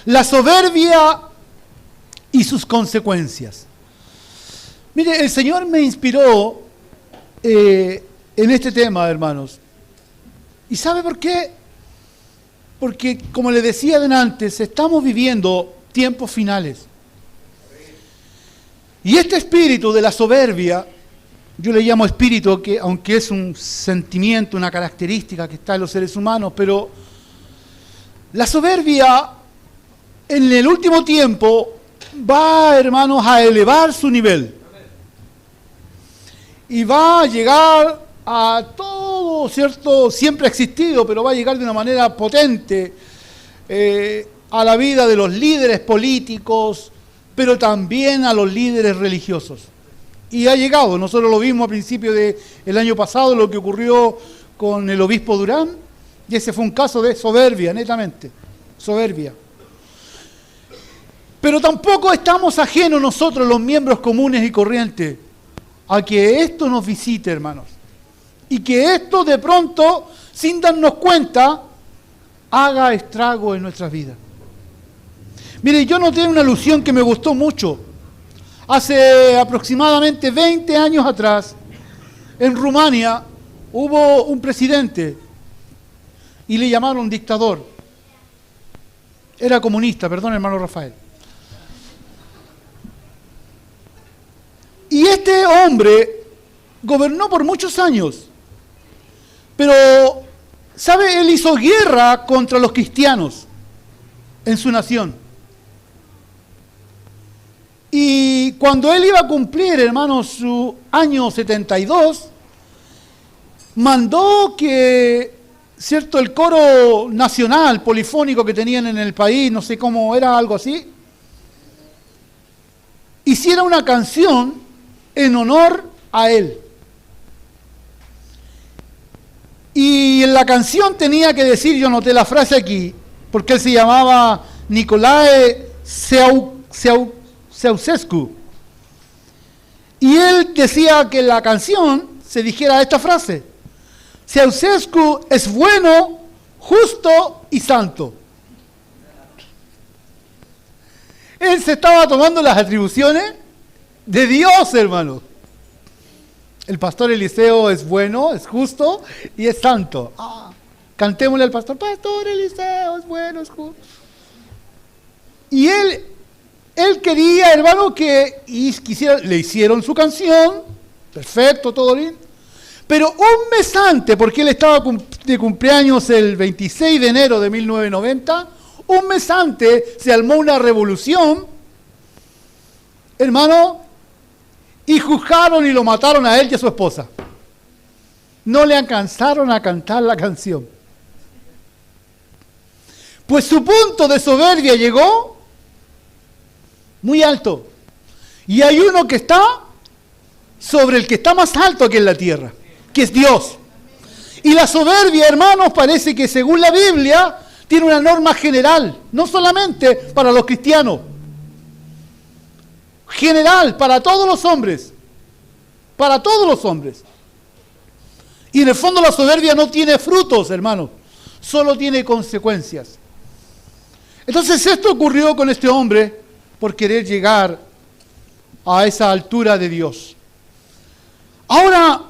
La soberbia y sus consecuencias. Mire, el Señor me inspiró en este tema, hermanos. ¿Y sabe por qué? Porque, como les decía antes, estamos viviendo tiempos finales. Y este espíritu de la soberbia, yo le llamo espíritu, que aunque es un sentimiento, una característica que está en los seres humanos, pero la soberbia en el último tiempo va, hermanos, a elevar su nivel. Y va a llegar a todo, ¿cierto? Siempre ha existido, pero va a llegar de una manera potente a la vida de los líderes políticos, pero también a los líderes religiosos. Y ha llegado, nosotros lo vimos a principios del año pasado, lo que ocurrió con el obispo Durán, y ese fue un caso de soberbia, netamente, soberbia. Pero tampoco estamos ajenos nosotros, los miembros comunes y corrientes, a que esto nos visite, hermanos. Y que esto de pronto, sin darnos cuenta, haga estrago en nuestras vidas. Mire, yo noté una alusión que me gustó mucho. Hace aproximadamente 20 años atrás, en Rumania, hubo un presidente y le llamaron dictador. Era comunista, perdón, hermano Rafael. Y este hombre gobernó por muchos años, pero, ¿sabe? Él hizo guerra contra los cristianos en su nación. Y cuando él iba a cumplir, hermanos, su año 72, mandó que, ¿cierto?, el coro nacional, polifónico que tenían en el país, no sé cómo era, algo así, hiciera una canción en honor a él. Y en la canción tenía que decir, yo noté la frase aquí, porque él se llamaba Nicolae Ceausescu. Y él decía que en la canción se dijera esta frase: Ceausescu es bueno, justo y santo. Él se estaba tomando las atribuciones de Dios, hermano. El pastor Eliseo es bueno, es justo y es santo. Cantémosle al pastor: Pastor Eliseo es bueno, es justo. Y él quería, hermano, le hicieron su canción, perfecto, todo bien. Pero un mes antes, porque él estaba de cumpleaños el 26 de enero de 1990, un mes antes se armó una revolución, hermano, y juzgaron y lo mataron a él y a su esposa. No le alcanzaron a cantar la canción. Pues su punto de soberbia llegó muy alto. Y hay uno que está sobre el que está más alto aquí en la tierra, que es Dios. Y la soberbia, hermanos, parece que según la Biblia tiene una norma general, no solamente para los cristianos, general para todos los hombres, para todos los hombres. Y en el fondo la soberbia no tiene frutos, hermanos, solo tiene consecuencias. Entonces esto ocurrió con este hombre por querer llegar a esa altura de Dios. Ahora,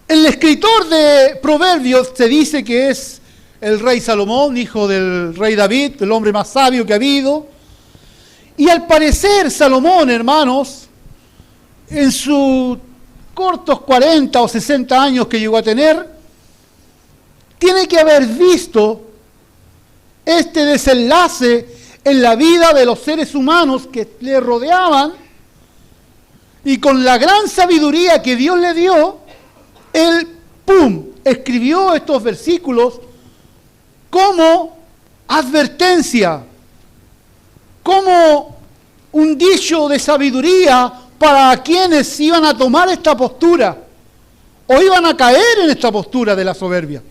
el escritor de Proverbios se dice que es el rey Salomón, hijo del rey David, el hombre más sabio que ha habido. Y al parecer Salomón, hermanos, en sus cortos 40 o 60 años que llegó a tener, tiene que haber visto este desenlace en la vida de los seres humanos que le rodeaban, y con la gran sabiduría que Dios le dio, él, escribió estos versículos como advertencia, como un dicho de sabiduría para quienes iban a tomar esta postura o iban a caer en esta postura de la soberbia.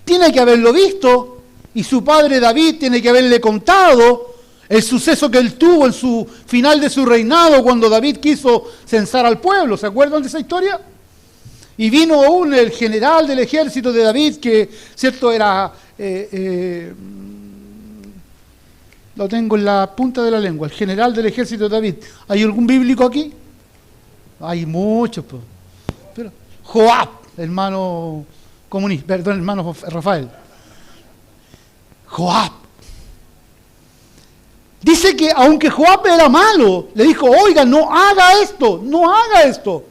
Tiene que haberlo visto, y su padre David tiene que haberle contado el suceso que él tuvo en su final de su reinado, cuando David quiso censar al pueblo. ¿Se acuerdan de esa historia? Y vino aún el general del ejército de David, que, cierto, era Lo tengo en la punta de la lengua. El general del ejército de David. ¿Hay algún bíblico aquí? Hay muchos. Pues. Pero Joab, hermano comunista, perdón, hermano Rafael. Joab. Dice que aunque Joab era malo, le dijo, oiga, no haga esto, no haga esto.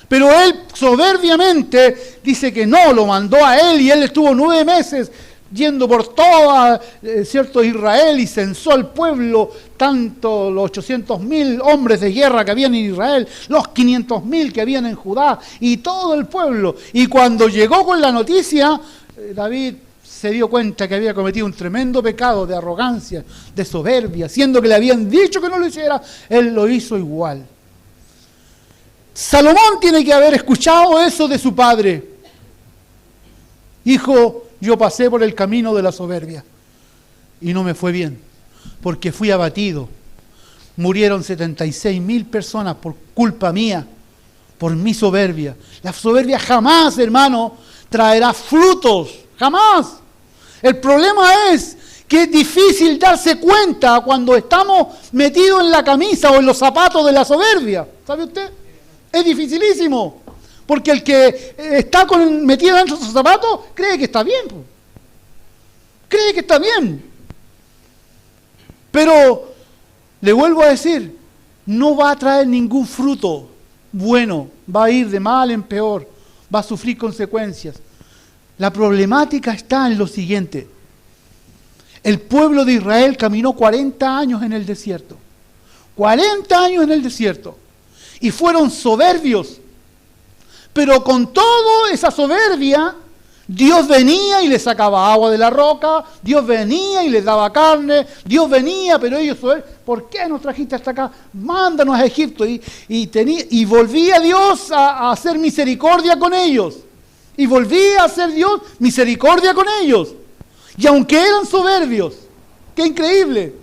Pero él soberbiamente dice que no, lo mandó a él y él estuvo 9 meses yendo por toda, cierto, Israel y censó al pueblo, tanto los 800.000 hombres de guerra que habían en Israel, los 500.000 que habían en Judá y todo el pueblo. Y cuando llegó con la noticia, David se dio cuenta que había cometido un tremendo pecado de arrogancia, de soberbia, siendo que le habían dicho que no lo hiciera, él lo hizo igual. Salomón tiene que haber escuchado eso de su padre. Hijo, yo pasé por el camino de la soberbia y no me fue bien, porque fui abatido. Murieron 76.000 personas por culpa mía, por mi soberbia. La soberbia jamás, hermano, traerá frutos, jamás. El problema es que es difícil darse cuenta cuando estamos metidos en la camisa o en los zapatos de la soberbia. ¿Sabe usted? Es dificilísimo. Porque el que está metido dentro de sus zapatos cree que está bien. Cree que está bien. Pero, le vuelvo a decir, no va a traer ningún fruto bueno. Va a ir de mal en peor. Va a sufrir consecuencias. La problemática está en lo siguiente. El pueblo de Israel caminó 40 años en el desierto. 40 años en el desierto. Y fueron soberbios. Pero con toda esa soberbia, Dios venía y les sacaba agua de la roca, Dios venía y les daba carne, Dios venía, pero ellos, ¿por qué nos trajiste hasta acá? Mándanos a Egipto. Y volvía Dios a hacer misericordia con ellos. Y volvía a hacer Dios misericordia con ellos. Y aunque eran soberbios, ¡qué increíble!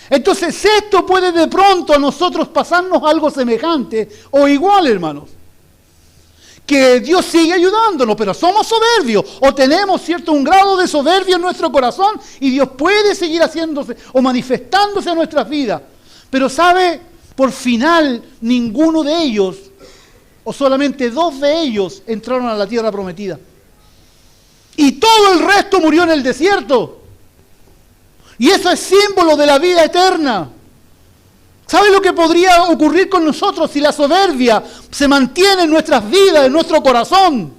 Entonces esto puede de pronto a nosotros pasarnos algo semejante o igual, hermanos. Que Dios sigue ayudándonos, pero somos soberbios o tenemos un grado de soberbia en nuestro corazón y Dios puede seguir haciéndose o manifestándose en nuestras vidas. Pero sabe, por final ninguno de ellos o solamente 2 de ellos entraron a la tierra prometida. Y todo el resto murió en el desierto. Y eso es símbolo de la vida eterna. ¿Sabe lo que podría ocurrir con nosotros si la soberbia se mantiene en nuestras vidas, en nuestro corazón?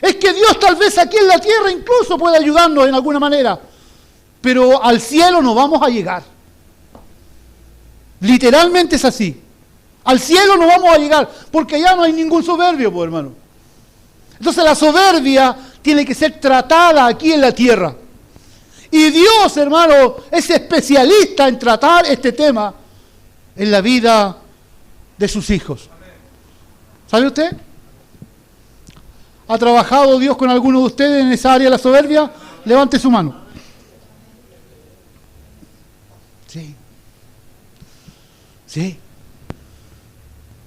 Es que Dios tal vez aquí en la tierra incluso puede ayudarnos en alguna manera, pero al cielo no vamos a llegar. Literalmente es así. Al cielo no vamos a llegar, porque ya no hay ningún soberbio, pues, hermano. Entonces la soberbia tiene que ser tratada aquí en la tierra. Y Dios, hermano, es especialista en tratar este tema en la vida de sus hijos. ¿Sabe usted? ¿Ha trabajado Dios con alguno de ustedes en esa área de la soberbia? Levante su mano. Sí. Sí.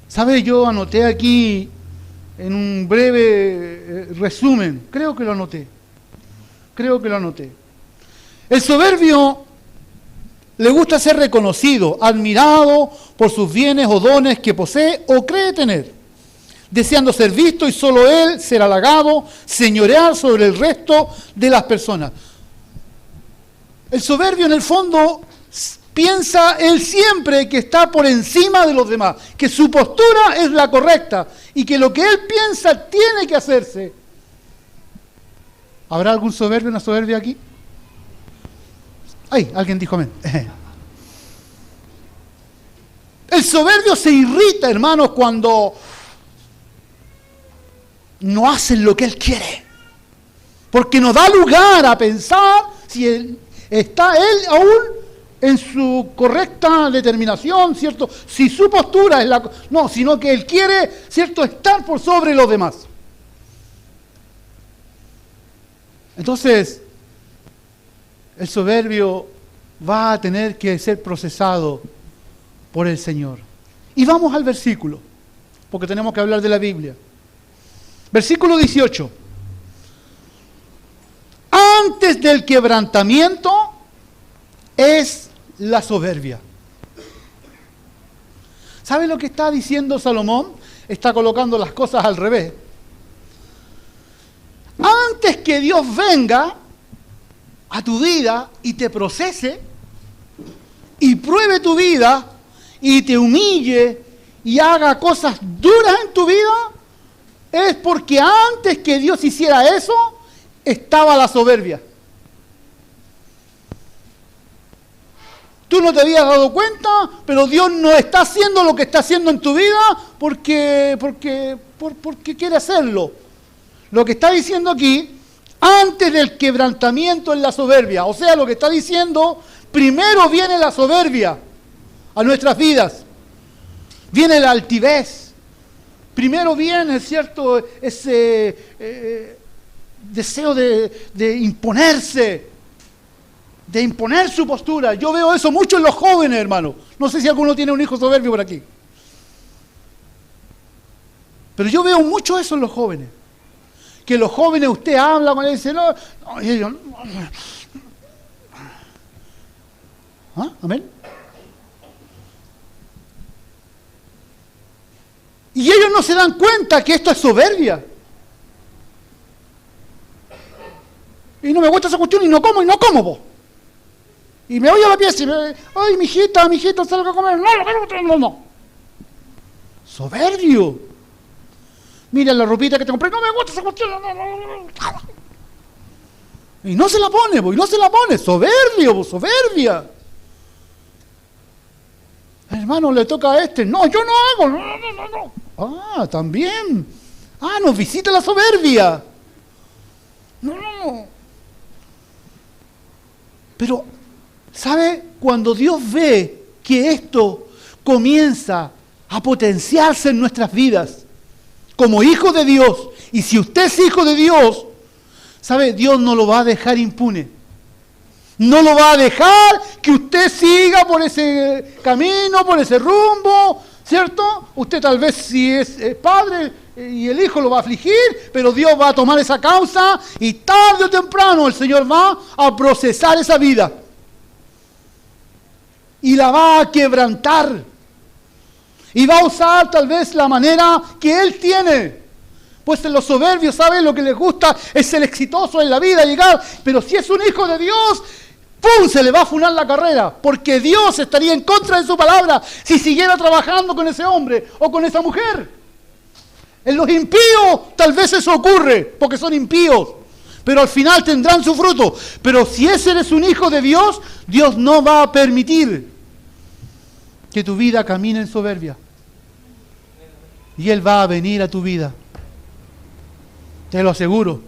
¿Sabe? Yo anoté aquí en un breve resumen. Creo que lo anoté. El soberbio le gusta ser reconocido, admirado por sus bienes o dones que posee o cree tener, deseando ser visto y solo él ser halagado, señorear sobre el resto de las personas. El soberbio en el fondo piensa él siempre que está por encima de los demás, que su postura es la correcta y que lo que él piensa tiene que hacerse. ¿Habrá algún soberbio, una soberbia aquí? ¡Ay! Alguien dijo amén. El soberbio se irrita, hermanos, cuando no hacen lo que él quiere. Porque no da lugar a pensar si está él aún en su correcta determinación, ¿cierto? Si su postura es la... No, sino que él quiere, ¿cierto?, estar por sobre los demás. Entonces, el soberbio va a tener que ser procesado por el Señor. Y vamos al versículo, porque tenemos que hablar de la Biblia. Versículo 18. Antes del quebrantamiento es la soberbia. ¿Sabe lo que está diciendo Salomón? Está colocando las cosas al revés. Antes que Dios venga a tu vida y te procese y pruebe tu vida y te humille y haga cosas duras en tu vida, es porque antes que Dios hiciera eso, estaba la soberbia. Tú no te habías dado cuenta, pero Dios no está haciendo lo que está haciendo en tu vida porque quiere hacerlo. Lo que está diciendo aquí, antes del quebrantamiento en la soberbia, o sea, lo que está diciendo, primero viene la soberbia a nuestras vidas. Viene la altivez. Primero viene, ¿cierto?, ese deseo de imponerse, de imponer su postura. Yo veo eso mucho en los jóvenes, hermano. No sé si alguno tiene un hijo soberbio por aquí. Pero yo veo mucho eso en los jóvenes. Que los jóvenes, usted habla con él y dice, no, y ellos, ¿ah? ¿Amén? Y ellos no se dan cuenta que esto es soberbia. Y no me gusta esa cuestión y no como, po. Y me voy a la pieza y me... Ay, mijita, salga a comer. No. Soberbio. Mira la ropita que te compré. No me gusta esa cuestión. No. Y no se la pone, y no se la pone. Soberbio, soberbia. Hermano, le toca a este. No, yo no hago. No. Ah, también. Ah, nos visita la soberbia. No. Pero, ¿sabe? Cuando Dios ve que esto comienza a potenciarse en nuestras vidas, como hijos de Dios, y si usted es hijo de Dios, ¿sabe? Dios no lo va a dejar impune. No lo va a dejar que usted siga por ese camino, por ese rumbo, ¿cierto? Usted tal vez si es padre y el hijo lo va a afligir, pero Dios va a tomar esa causa y tarde o temprano el Señor va a procesar esa vida. Y la va a quebrantar. Y va a usar tal vez la manera que Él tiene. Pues en los soberbios, ¿saben? Lo que les gusta es ser exitoso en la vida, llegar. Pero si es un hijo de Dios, ¡pum!, se le va a funar la carrera. Porque Dios estaría en contra de su palabra si siguiera trabajando con ese hombre o con esa mujer. En los impíos tal vez eso ocurre, porque son impíos. Pero al final tendrán su fruto. Pero si ese eres un hijo de Dios, Dios no va a permitir que tu vida camine en soberbia. Y Él va a venir a tu vida, te lo aseguro,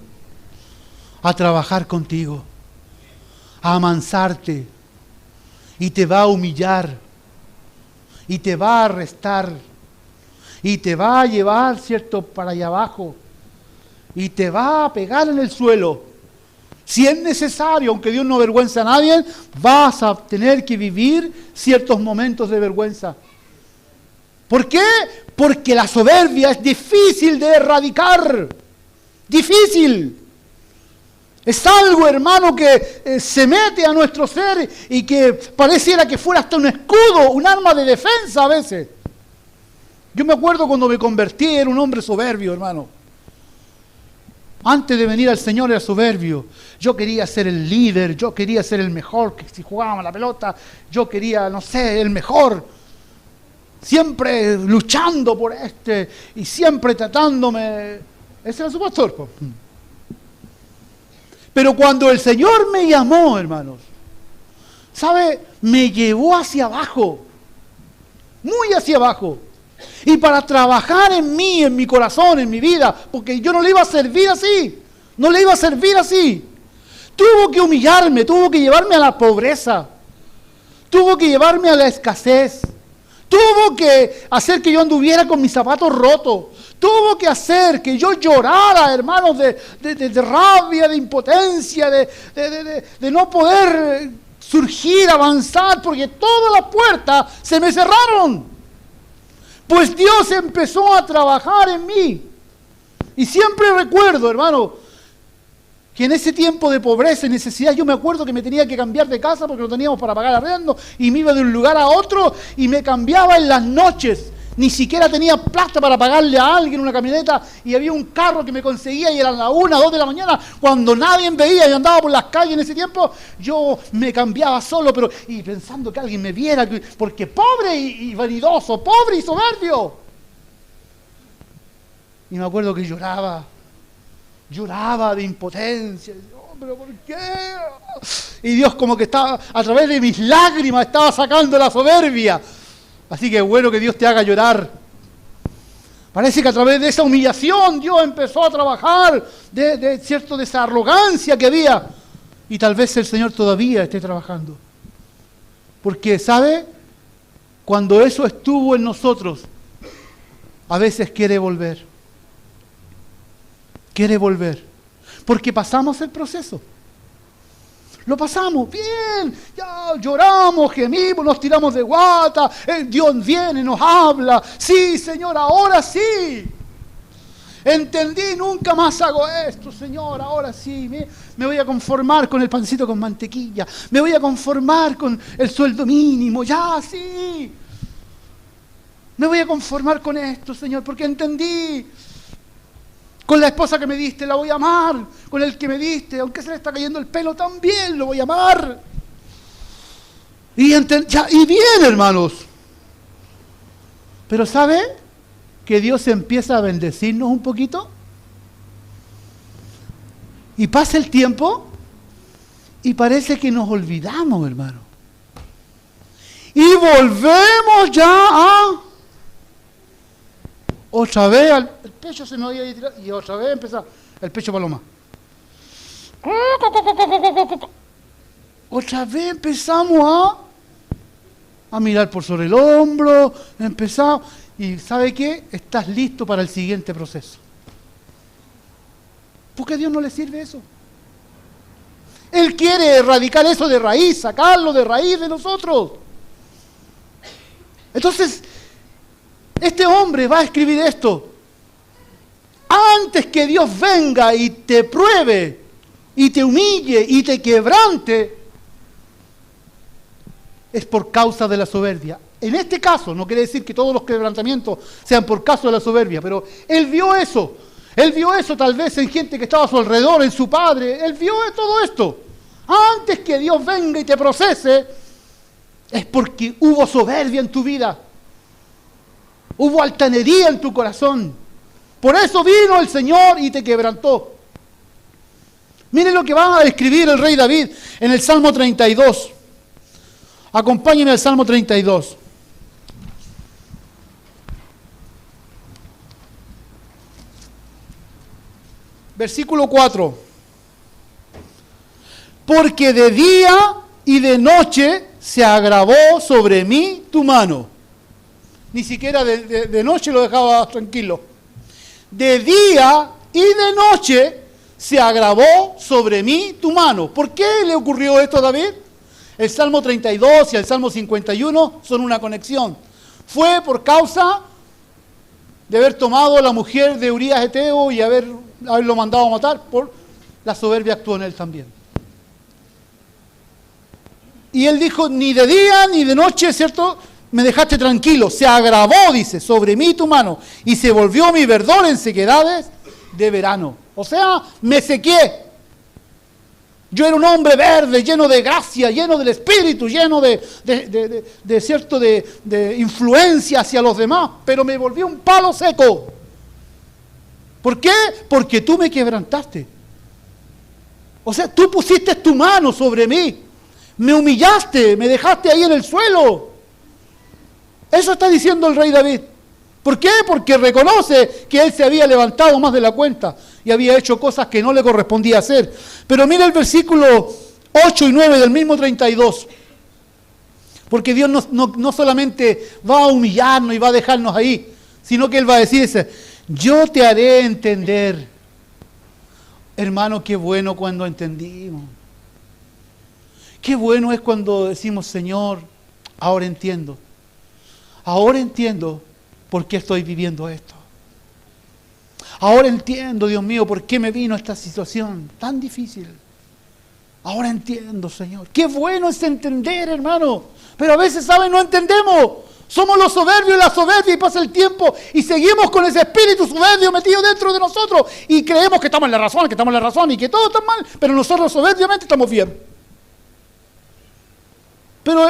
a trabajar contigo, a amansarte, y te va a humillar, y te va a arrestar, y te va a llevar, ¿cierto?, para allá abajo, y te va a pegar en el suelo. Si es necesario, aunque Dios no avergüenza a nadie, vas a tener que vivir ciertos momentos de vergüenza. ¿Por qué? Porque la soberbia es difícil de erradicar. Difícil. Es algo, hermano, que se mete a nuestro ser y que pareciera que fuera hasta un escudo, un arma de defensa a veces. Yo me acuerdo cuando me convertí, era un hombre soberbio, hermano. Antes de venir al Señor era soberbio. Yo quería ser el líder, yo quería ser el mejor, que si jugábamos la pelota, yo quería, no sé, el mejor. Siempre luchando por y siempre tratándome. Ese era su pastor, pues. Pero cuando el Señor me llamó, hermanos, ¿sabe? Me llevó hacia abajo, muy hacia abajo. Y para trabajar en mí, en mi corazón, en mi vida, porque yo no le iba a servir así, tuvo que humillarme, tuvo que llevarme a la pobreza, tuvo que llevarme a la escasez, tuvo que hacer que yo anduviera con mis zapatos rotos, tuvo que hacer que yo llorara, hermanos, de rabia, de impotencia, de no poder surgir, avanzar, porque todas las puertas se me cerraron. Pues Dios empezó a trabajar en mí. Y siempre recuerdo, hermano, que en ese tiempo de pobreza y necesidad, yo me acuerdo que me tenía que cambiar de casa porque no teníamos para pagar arriendo, y me iba de un lugar a otro y me cambiaba en las noches. Ni siquiera tenía plata para pagarle a alguien una camioneta, y había un carro que me conseguía y eran las 1, 2 de la mañana, cuando nadie veía y andaba por las calles en ese tiempo. Yo me cambiaba solo, y pensando que alguien me viera, porque pobre y vanidoso, pobre y soberbio. Y me acuerdo que lloraba de impotencia. Oh, ¿pero por qué? Y Dios como que estaba, a través de mis lágrimas, estaba sacando la soberbia. Así que es bueno que Dios te haga llorar. Parece que a través de esa humillación Dios empezó a trabajar de esa arrogancia que había. Y tal vez el Señor todavía esté trabajando. Porque, ¿sabe? Cuando eso estuvo en nosotros, a veces quiere volver. Quiere volver. Porque pasamos el proceso. Lo pasamos bien, ya lloramos, gemimos, nos tiramos de guata, Dios viene, nos habla. Sí, Señor, ahora sí. Entendí, nunca más hago esto, Señor, ahora sí. Me voy a conformar con el pancito con mantequilla. Me voy a conformar con el sueldo mínimo, ya, sí. Me voy a conformar con esto, Señor, porque entendí. Con la esposa que me diste la voy a amar. Con el que me diste, aunque se le está cayendo el pelo, también lo voy a amar. Y bien, hermanos. Pero ¿sabe que Dios empieza a bendecirnos un poquito? Y pasa el tiempo y parece que nos olvidamos, hermano. Y volvemos ya a... Otra vez el pecho se nos había tirado y otra vez empezó el pecho paloma. Otra vez empezamos a mirar por sobre el hombro, empezamos, y ¿sabe qué? Estás listo para el siguiente proceso. ¿Por qué a Dios no le sirve eso? Él quiere erradicar eso de raíz, sacarlo de raíz de nosotros. Entonces, este hombre va a escribir esto. Antes que Dios venga y te pruebe, y te humille, y te quebrante, es por causa de la soberbia. En este caso, no quiere decir que todos los quebrantamientos sean por causa de la soberbia, pero él vio eso. Él vio eso tal vez en gente que estaba a su alrededor, en su padre. Él vio todo esto. Antes que Dios venga y te procese, es porque hubo soberbia en tu vida. Hubo altanería en tu corazón. Por eso vino el Señor y te quebrantó. Miren lo que va a escribir el rey David en el Salmo 32. Acompáñenme al Salmo 32. Versículo 4. Porque de día y de noche se agravó sobre mí tu mano. Ni siquiera de noche lo dejaba tranquilo. De día y de noche se agravó sobre mí tu mano. ¿Por qué le ocurrió esto a David? El Salmo 32 y el Salmo 51 son una conexión. Fue por causa de haber tomado a la mujer de Urías Eteo y haberlo mandado a matar. Por la soberbia actuó en él también. Y él dijo, ni de día ni de noche, ¿cierto?, me dejaste tranquilo. Se agravó, dice, sobre mí tu mano, y se volvió mi verdor en sequedades de verano. O sea, me sequé. Yo era un hombre verde, lleno de gracia, lleno del Espíritu, lleno de influencia hacia los demás, pero me volví un palo seco. ¿Por qué? Porque tú me quebrantaste. O sea, tú pusiste tu mano sobre mí, me humillaste, me dejaste ahí en el suelo. Eso está diciendo el rey David. ¿Por qué? Porque reconoce que él se había levantado más de la cuenta y había hecho cosas que no le correspondía hacer. Pero mira el versículo 8 y 9 del mismo 32. Porque Dios no solamente va a humillarnos y va a dejarnos ahí, sino que Él va a decir, yo te haré entender. Hermano, qué bueno cuando entendimos. Qué bueno es cuando decimos, Señor, ahora entiendo. Ahora entiendo por qué estoy viviendo esto. Ahora entiendo, Dios mío, por qué me vino esta situación tan difícil. Ahora entiendo, Señor. Qué bueno es entender, hermano. Pero a veces, ¿saben? No entendemos. Somos los soberbios y la soberbia, y pasa el tiempo y seguimos con ese espíritu soberbio metido dentro de nosotros y creemos que estamos en la razón y que todo está mal, pero nosotros soberbiamente estamos bien. Pero,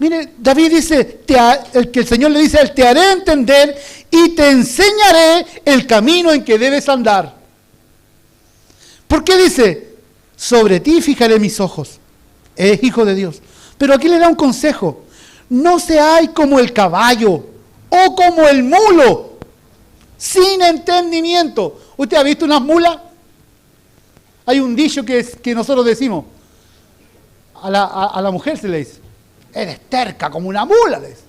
mire, David dice, que el Señor le dice a él, te haré entender y te enseñaré el camino en que debes andar. ¿Por qué dice? Sobre ti fijaré mis ojos. Es hijo de Dios. Pero aquí le da un consejo. No seáis como el caballo o como el mulo, sin entendimiento. ¿Usted ha visto unas mulas? Hay un dicho que nosotros decimos, a la mujer se le dice, eres terca como una mula, le dice.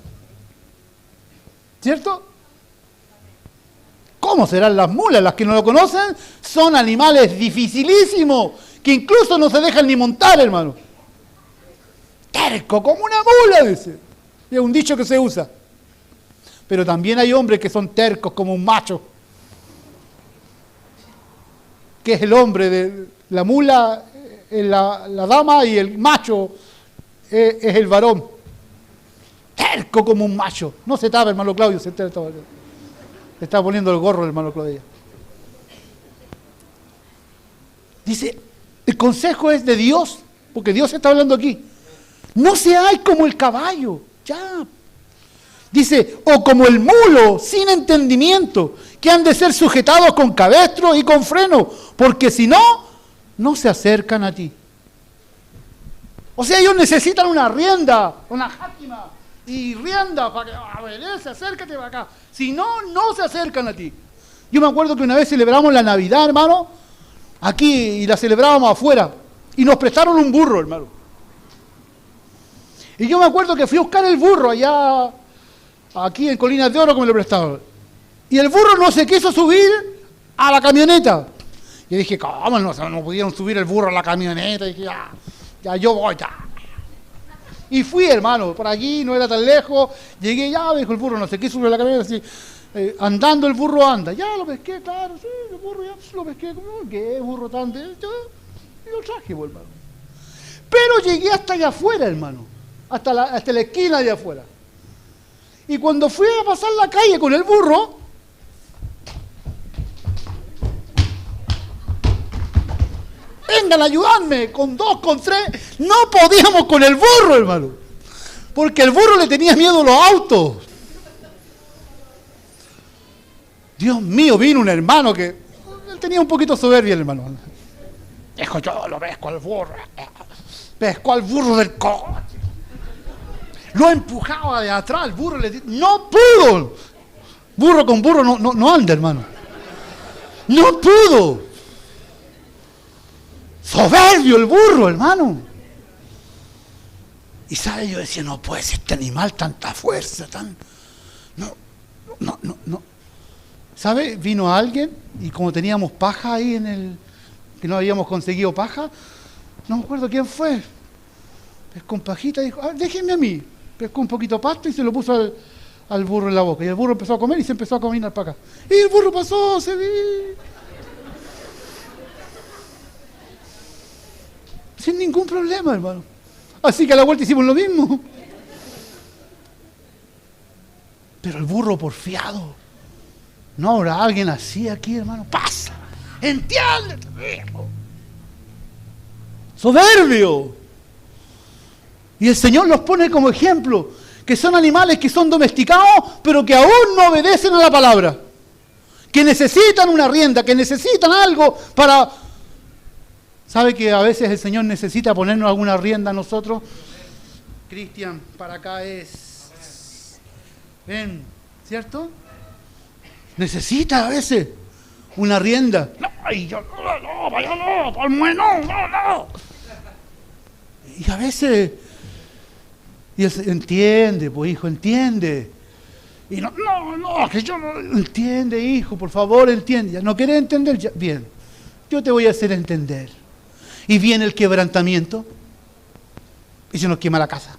¿Cierto? ¿Cómo serán las mulas? Las que no lo conocen son animales dificilísimos, que incluso no se dejan ni montar, hermano. Terco como una mula, dice. Es un dicho que se usa. Pero también hay hombres que son tercos como un macho, que es el hombre de la mula, la dama, y el macho es el varón. Terco como un macho. No se tapa, hermano Claudio, se está poniendo el gorro, hermano Claudio. Dice, el consejo es de Dios, porque Dios está hablando aquí. No seáis como el caballo, ya. Dice, o como el mulo, sin entendimiento, que han de ser sujetados con cabestro y con freno, porque si no, no se acercan a ti. O sea, ellos necesitan una rienda, una jáquima, y rienda para que, a ver, acércate para acá. Si no, no se acercan a ti. Yo me acuerdo que una vez celebramos la Navidad, hermano, aquí, y la celebrábamos afuera, y nos prestaron un burro, hermano. Y yo me acuerdo que fui a buscar el burro allá, aquí en Colinas de Oro, que me lo prestaron. Y el burro no se quiso subir a la camioneta. Y dije, ¿cómo no pudieron subir el burro a la camioneta? Y dije, ya yo voy, ya. Y fui, hermano, por aquí, no era tan lejos. Llegué, ya, me dijo el burro, no se quiso subir a la camioneta. Así, andando el burro anda. Ya lo pesqué, claro, sí, el burro ya lo pesqué. ¿Qué burro tan de esto? Y lo traje, hermano. Pero llegué hasta allá afuera, hermano. Hasta la esquina de afuera. Y cuando fui a pasar la calle con el burro, vengan a ayudarme, con 2, con 3, no podíamos con el burro, hermano, porque el burro le tenía miedo a los autos. Dios mío, vino un hermano que él tenía un poquito soberbia, el hermano. Dijo, yo lo pesco al burro, pescó al burro del coche. Lo empujaba de atrás, el burro le dijo, no pudo. Burro con burro no anda, hermano. No pudo. Soberbio el burro, hermano. Y sabe, yo decía, no puede ser este animal, tanta fuerza, No. ¿Sabe? Vino alguien y como teníamos paja ahí que no habíamos conseguido paja, no me acuerdo quién fue. Pescó un pajita y dijo, déjenme a mí. Pescó un poquito de pasto y se lo puso al burro en la boca. Y el burro empezó a comer y se empezó a caminar para acá. Y el burro pasó, se vi. Sin ningún problema, hermano. Así que a la vuelta hicimos lo mismo. Pero el burro porfiado. No habrá alguien así aquí, hermano. Pasa. Entiéndete, viejo. Soberbio. Y el Señor los pone como ejemplo, que son animales que son domesticados, pero que aún no obedecen a la palabra. Que necesitan una rienda, que necesitan algo para... ¿Sabe que a veces el Señor necesita ponernos alguna rienda a nosotros? Cristian, para acá es... Ven, ¿cierto? Necesita a veces una rienda. No, vaya no, palmo no. Y a veces... Y él entiende, pues hijo, entiende. Y no, que yo no... Entiende, hijo, por favor, entiende. ¿Ya no quieres entender? Ya, bien, yo te voy a hacer entender. Y viene el quebrantamiento y se nos quema la casa.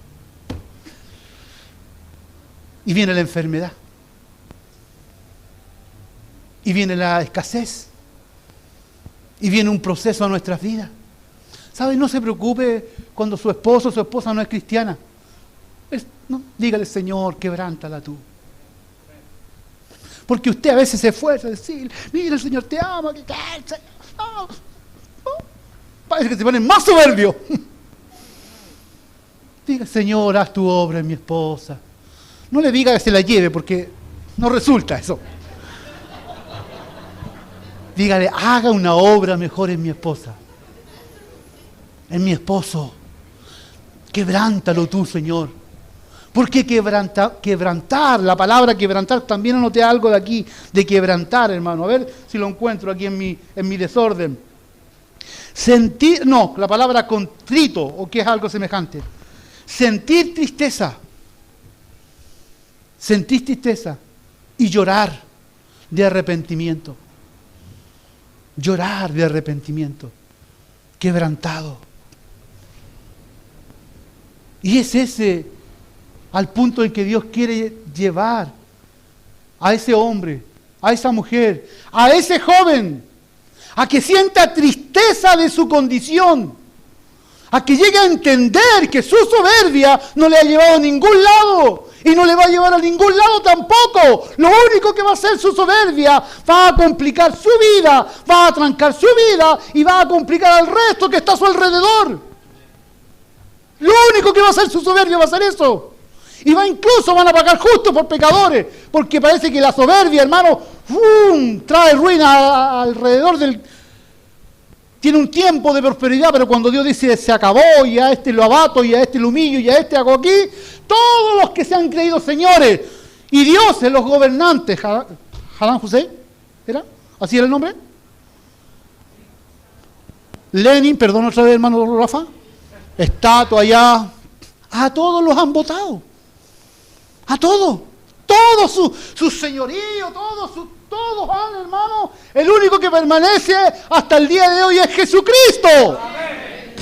Y viene la enfermedad. y viene la escasez, y viene un proceso a nuestras vidas. ¿Sabe? No se preocupe cuando su esposo o su esposa no es cristiana. No, dígale, Señor, quebrántala tú. Porque usted a veces se esfuerza a decir, mira, el Señor te ama, que no. Parece que se pone más soberbio. Diga, Señor, haz tu obra en mi esposa. No le diga que se la lleve, porque no resulta eso. Dígale, haga una obra mejor en mi esposa, en mi esposo. Quebrántalo tú, Señor. Porque quebrantar, la palabra quebrantar, también anoté algo de aquí, de quebrantar, hermano. A ver si lo encuentro aquí en mi desorden. Sentir, no, la palabra contrito, o que es algo semejante. Sentir tristeza y llorar de arrepentimiento. Llorar de arrepentimiento, quebrantado. Y es ese al punto en que Dios quiere llevar a ese hombre, a esa mujer, a ese joven, a que sienta tristeza de su condición, a que llegue a entender que su soberbia no le ha llevado a ningún lado y no le va a llevar a ningún lado tampoco. Lo único que va a hacer su soberbia va a complicar su vida, va a trancar su vida y va a complicar al resto que está a su alrededor. Lo único que va a hacer su soberbia va a ser eso. Y incluso van a pagar justo por pecadores, porque parece que la soberbia, hermano, trae ruina alrededor del... Tiene un tiempo de prosperidad, pero cuando Dios dice se acabó y a este lo abato y a este lo humillo y a este hago aquí, todos los que se han creído señores y dioses, los gobernantes, Saddam Hussein, ¿era? ¿Así era el nombre? Lenin, perdón otra vez, hermano Rafa, estatua allá, a todos los han votado, a todos, su señorío, todos han, hermano, el único que permanece hasta el día de hoy es Jesucristo. Amén.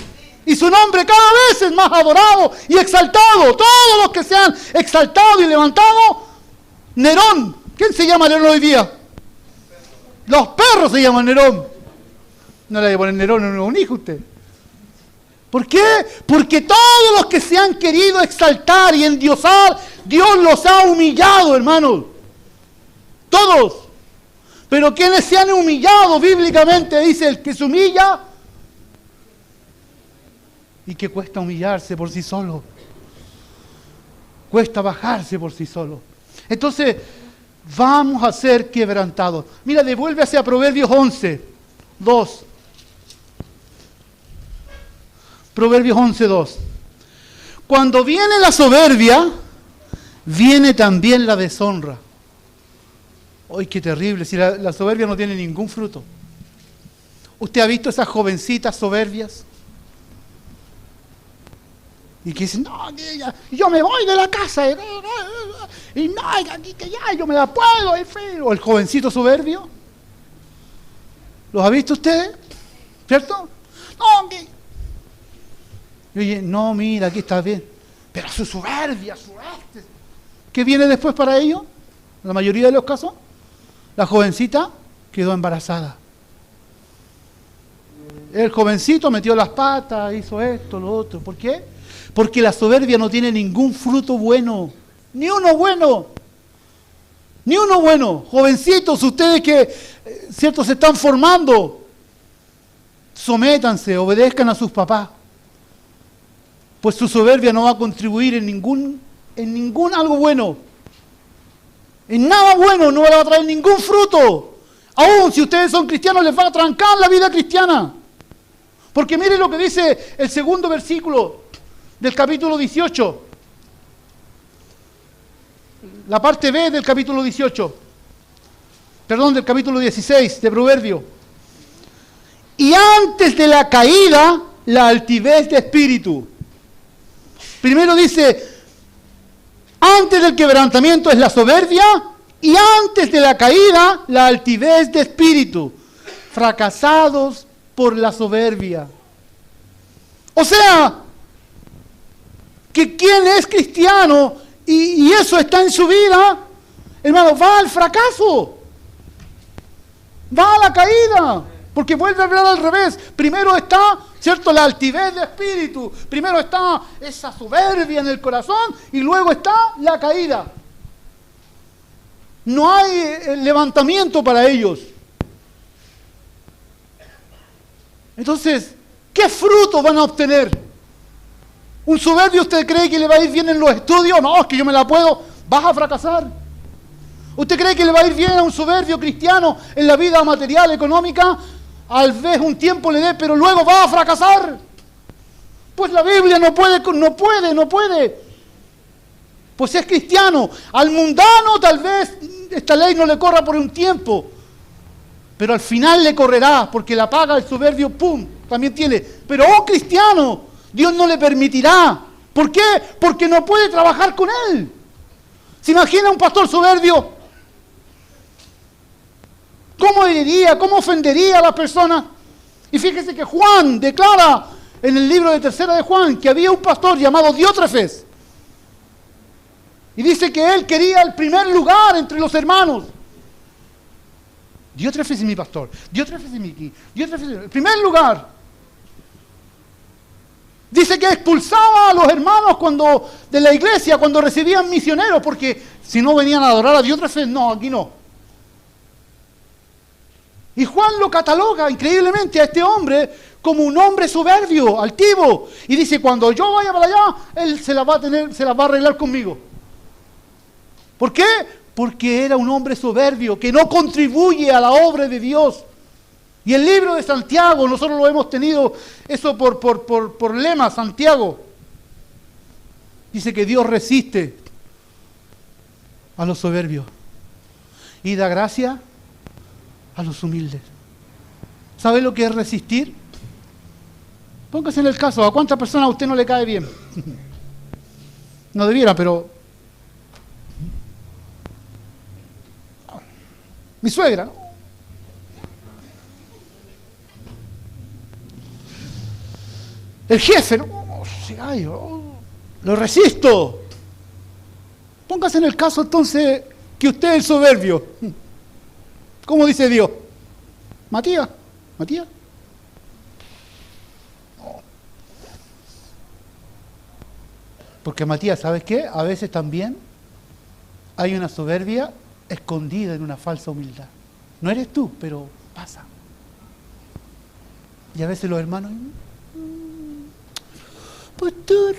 Y su nombre cada vez es más adorado y exaltado. Todos los que se han exaltado y levantado, Nerón, ¿quién se llama Nerón hoy día? Los perros se llaman Nerón. No le voy a poner Nerón en un hijo usted. ¿Por qué? Porque todos los que se han querido exaltar y endiosar, Dios los ha humillado, hermanos. Todos. Pero quienes se han humillado bíblicamente, dice el que se humilla, y que cuesta humillarse por sí solo. Cuesta bajarse por sí solo. Entonces, vamos a ser quebrantados. Mira, devuélvase a Proverbios 11, 2. Proverbios 11, 2. Cuando viene la soberbia, viene también la deshonra. ¡Ay, qué terrible! Si la soberbia no tiene ningún fruto. ¿Usted ha visto esas jovencitas soberbias? Y que dicen, no, yo me voy de la casa. Y no, que ya, yo me la puedo. O el jovencito soberbio. ¿Los ha visto ustedes? ¿Cierto? No, que... Oye, no, mira, aquí está bien. Pero su soberbia, ¿qué viene después para ellos? En la mayoría de los casos, la jovencita quedó embarazada. El jovencito metió las patas, hizo esto, lo otro. ¿Por qué? Porque la soberbia no tiene ningún fruto bueno. Ni uno bueno. Ni uno bueno. Jovencitos, ustedes que, cierto, se están formando, sométanse, obedezcan a sus papás. Pues su soberbia no va a contribuir en ningún algo bueno. En nada bueno, no va a traer ningún fruto. Aún si ustedes son cristianos, les va a trancar la vida cristiana. Porque miren lo que dice el segundo versículo del capítulo 18. La parte B del capítulo 18. Perdón, del capítulo 16 de Proverbio. Y antes de la caída, la altivez de espíritu. Primero dice, antes del quebrantamiento es la soberbia y antes de la caída la altivez de espíritu. Fracasados por la soberbia. O sea, que quien es cristiano y eso está en su vida, hermano, va al fracaso. va a la caída, porque vuelve a hablar al revés. Primero está, ¿cierto?, la altivez de espíritu, primero está esa soberbia en el corazón y luego está la caída. No hay levantamiento para ellos. Entonces, ¿qué frutos van a obtener? ¿Un soberbio usted cree que le va a ir bien en los estudios? No, es que yo me la puedo. Vas a fracasar. ¿Usted cree que le va a ir bien a un soberbio cristiano en la vida material, económica? Al vez un tiempo le dé, pero luego va a fracasar. Pues la Biblia no puede. Pues es cristiano. Al mundano tal vez esta ley no le corra por un tiempo, pero al final le correrá, porque la paga el soberbio, ¡pum!, también tiene. Pero a un cristiano, Dios no le permitirá. ¿Por qué? Porque no puede trabajar con él. ¿Se imagina un pastor soberbio? ¿Cómo heriría? ¿Cómo ofendería a las personas? Y fíjese que Juan declara en el libro de Tercera de Juan que había un pastor llamado Diótrefes. Y dice que él quería el primer lugar entre los hermanos. Diótrefes es mi pastor. Diótrefes es el primer lugar. Dice que expulsaba a los hermanos de la iglesia cuando recibían misioneros, porque si no venían a adorar a Diótrefes, no, aquí no. Y Juan lo cataloga increíblemente a este hombre como un hombre soberbio, altivo. Y dice, cuando yo vaya para allá, él se la va a arreglar conmigo. ¿Por qué? Porque era un hombre soberbio, que no contribuye a la obra de Dios. Y el libro de Santiago, nosotros lo hemos tenido, eso por lema, Santiago. Dice que Dios resiste a los soberbios y da gracia a los humildes. ¿Sabe lo que es resistir? Póngase en el caso, ¿a cuántas personas a usted no le cae bien? No debiera, pero... mi suegra, ¿no? El jefe, ¿no? Ay, lo resisto. Póngase en el caso entonces que usted es el soberbio. ¿Cómo dice Dios? Matías. No. Porque Matías, ¿sabes qué? A veces también hay una soberbia escondida en una falsa humildad. No eres tú, pero pasa. Y a veces los hermanos, pastor,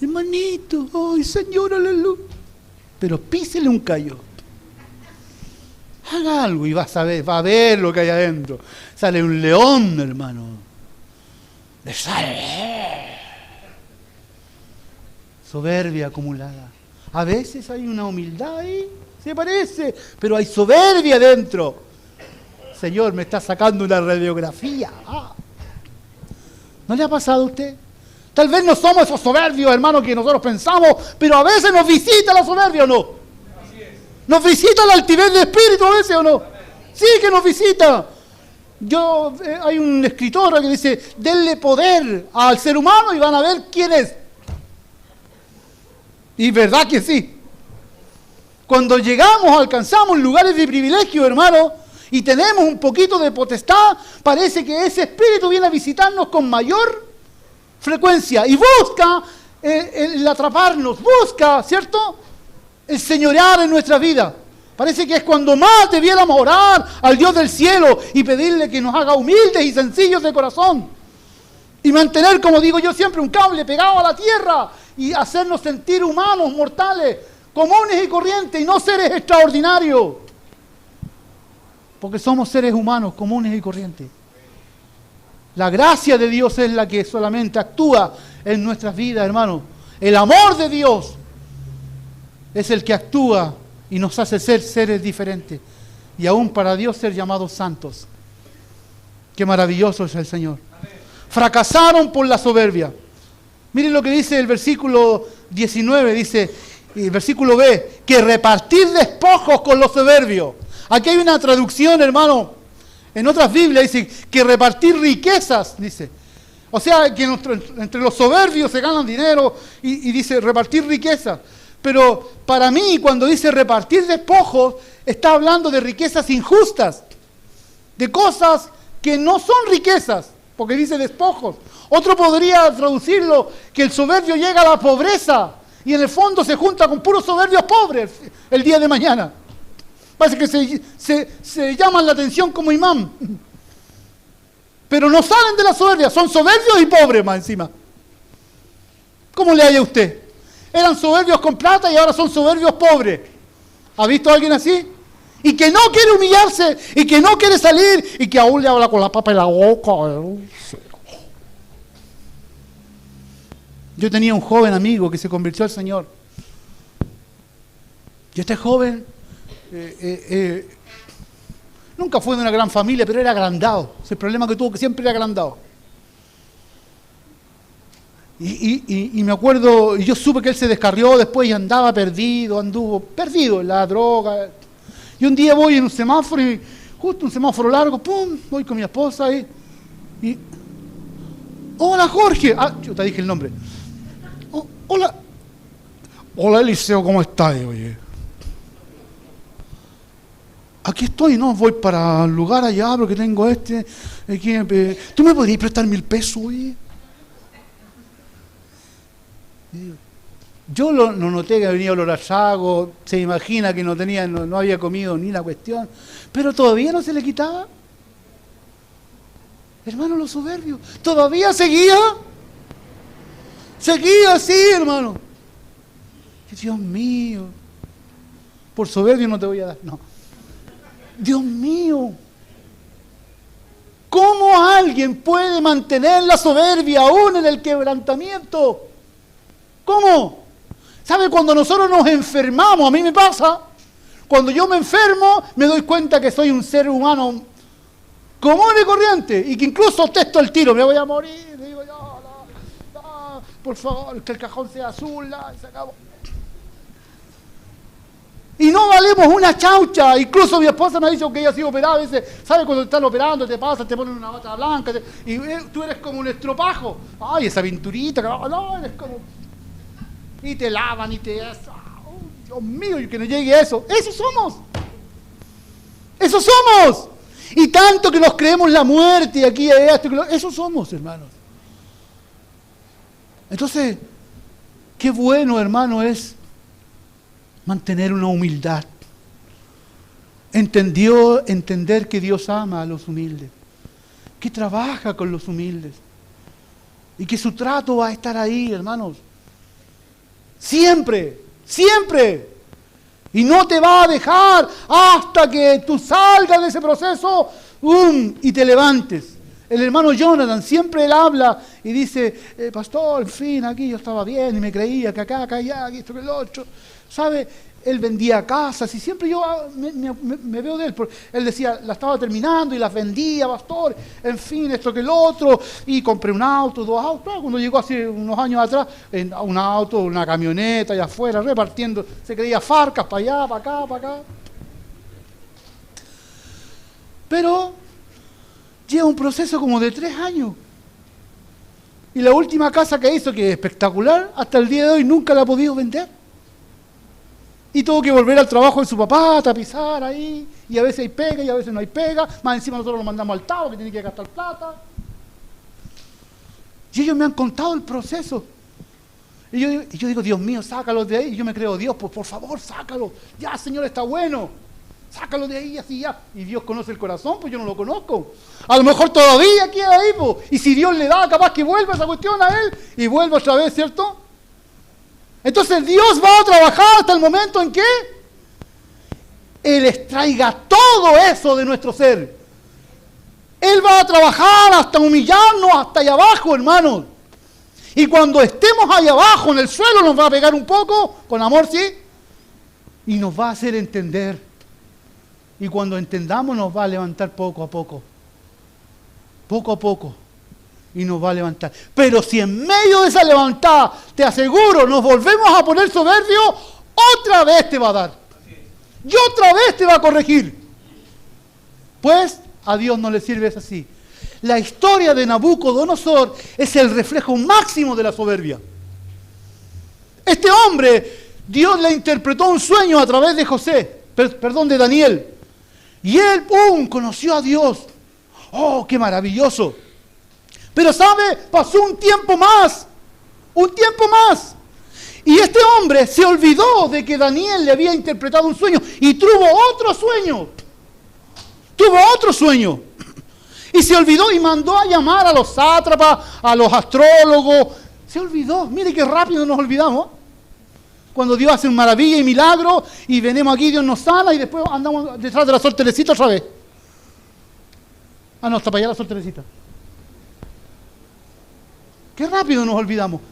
hermanito, ay Señor, aleluya. Pero písele un callo. Haga algo y va a ver lo que hay adentro. Sale un león, hermano. Le sale. Soberbia acumulada. A veces hay una humildad ahí, se parece, pero hay soberbia dentro. Señor, me está sacando una radiografía. ¿No le ha pasado a usted? Tal vez no somos esos soberbios, hermanos, que nosotros pensamos, pero a veces nos visita la soberbia, ¿o no? Nos visita la altivez de espíritu a veces, ¿o no? Sí que nos visita. Hay un escritor que dice, denle poder al ser humano y van a ver quién es. Y verdad que sí. Cuando alcanzamos lugares de privilegio, hermano, y tenemos un poquito de potestad, parece que ese espíritu viene a visitarnos con mayor frecuencia y busca el atraparnos, busca, ¿cierto?, el señorear en nuestra vida. Parece que es cuando más debiéramos orar al Dios del cielo y pedirle que nos haga humildes y sencillos de corazón y mantener, como digo yo siempre, un cable pegado a la tierra y hacernos sentir humanos, mortales, comunes y corrientes y no seres extraordinarios, porque somos seres humanos comunes y corrientes. La gracia de Dios es la que solamente actúa en nuestras vidas, hermanos. El amor de Dios es el que actúa y nos hace ser seres diferentes. Y aún para Dios ser llamados santos. Qué maravilloso es el Señor. Amén. Fracasaron por la soberbia. Miren lo que dice el versículo 19, dice, el versículo B, que repartir despojos con los soberbios. Aquí hay una traducción, hermano. En otras Biblias dice que repartir riquezas, dice. O sea, que entre los soberbios se ganan dinero y dice repartir riquezas. Pero para mí, cuando dice repartir despojos, está hablando de riquezas injustas, de cosas que no son riquezas, porque dice despojos. Otro podría traducirlo, que el soberbio llega a la pobreza y en el fondo se junta con puros soberbios pobres el día de mañana. Parece que se llaman la atención como imán. Pero no salen de la soberbia, son soberbios y pobres más encima. ¿Cómo le halla usted? Eran soberbios con plata y ahora son soberbios pobres. ¿Ha visto a alguien así? Y que no quiere humillarse, y que no quiere salir, y que aún le habla con la papa en la boca. Yo tenía un joven amigo que se convirtió al Señor. Y este joven nunca fue de una gran familia, pero era agrandado. Es el problema que tuvo, que siempre era agrandado. Y me acuerdo, y yo supe que él se descarrió después y andaba anduvo perdido en la droga. Y un día voy en un semáforo, y justo un semáforo largo, pum, voy con mi esposa y hola Jorge, yo te dije el nombre. Hola Eliseo, ¿cómo estás? Oye, aquí estoy, no, voy para el lugar allá, porque tengo ¿tú me podrías prestar 1,000 pesos, oye? Yo no noté que venía olor a sago, se imagina que no había comido ni la cuestión, pero todavía no se le quitaba. Hermano, los soberbios, todavía seguía así, hermano. Dios mío, por soberbio no te voy a dar, no. Dios mío, ¿cómo alguien puede mantener la soberbia aún en el quebrantamiento? ¿Cómo? ¿Sabe? Cuando nosotros nos enfermamos, a mí me pasa, cuando yo me enfermo, me doy cuenta que soy un ser humano común y corriente, y que incluso testo el tiro, me voy a morir, digo yo, por favor, que el cajón sea azul, y se acabó. Y no valemos una chaucha. Incluso mi esposa me ha dicho que ella ha sido operada a veces. ¿Sabes? Cuando te están operando, te pasa, te ponen una bata blanca, y tú eres como un estropajo. Ay, esa pinturita, no, eres como... Y te lavan y te... Oh, Dios mío, y que no llegue a eso. ¡Eso somos! ¡Eso somos! Y tanto que nos creemos la muerte y aquí esto, eso somos, hermanos. Entonces, qué bueno, hermano, es mantener una humildad. Entender que Dios ama a los humildes, que trabaja con los humildes y que su trato va a estar ahí, hermanos. Siempre, siempre. Y no te va a dejar hasta que tú salgas de ese proceso y te levantes. El hermano Jonathan, siempre él habla y dice, pastor, en fin, aquí yo estaba bien y me creía que acá, allá, aquí esto, que lo otro. ¿Sabe? Él vendía casas y siempre yo me veo de él. Él decía, la estaba terminando y las vendía, pastor, en fin, esto que lo otro. Y compré un auto, 2 autos. Cuando llegó hace unos años atrás, un auto, una camioneta allá afuera, repartiendo. Se creía Farcas para allá, para acá, para acá. Pero lleva un proceso como de 3 años. Y la última casa que hizo, que es espectacular, hasta el día de hoy nunca la ha podido vender. Y tuvo que volver al trabajo de su papá, a tapizar ahí, y a veces hay pega y a veces no hay pega, más encima nosotros lo mandamos al Tavo, que tiene que gastar plata. Y ellos me han contado el proceso. Y yo digo, Dios mío, sácalos de ahí. Y yo me creo, Dios, pues por favor, sácalo. Ya, Señor, está bueno. Sácalo de ahí, así ya. Y Dios conoce el corazón, pues yo no lo conozco. A lo mejor todavía queda ahí, pues. Y si Dios le da, capaz que vuelva esa cuestión a él, y vuelva otra vez, ¿cierto? Entonces Dios va a trabajar hasta el momento en que Él extraiga todo eso de nuestro ser. Él va a trabajar hasta humillarnos, hasta allá abajo, hermanos. Y cuando estemos allá abajo, en el suelo, nos va a pegar un poco, con amor, sí, y nos va a hacer entender. Y cuando entendamos, nos va a levantar poco a poco. Poco a poco. Y nos va a levantar. Pero si en medio de esa levantada, te aseguro, nos volvemos a poner soberbio, otra vez te va a dar. Y otra vez te va a corregir. Pues a Dios no le sirve así. La historia de Nabucodonosor es el reflejo máximo de la soberbia. Este hombre Dios le interpretó un sueño a través de de Daniel. Y él, conoció a Dios. ¡Oh, qué maravilloso! Pero ¿sabe? Pasó un tiempo más. Y este hombre se olvidó de que Daniel le había interpretado un sueño y tuvo otro sueño. Y se olvidó y mandó a llamar a los sátrapas, a los astrólogos. Se olvidó. Mire qué rápido nos olvidamos. Cuando Dios hace maravilla y milagro y venimos aquí, Dios nos sana y después andamos detrás de la Sor Teresita otra vez. No, está para allá la Sor Teresita. Qué rápido nos olvidamos.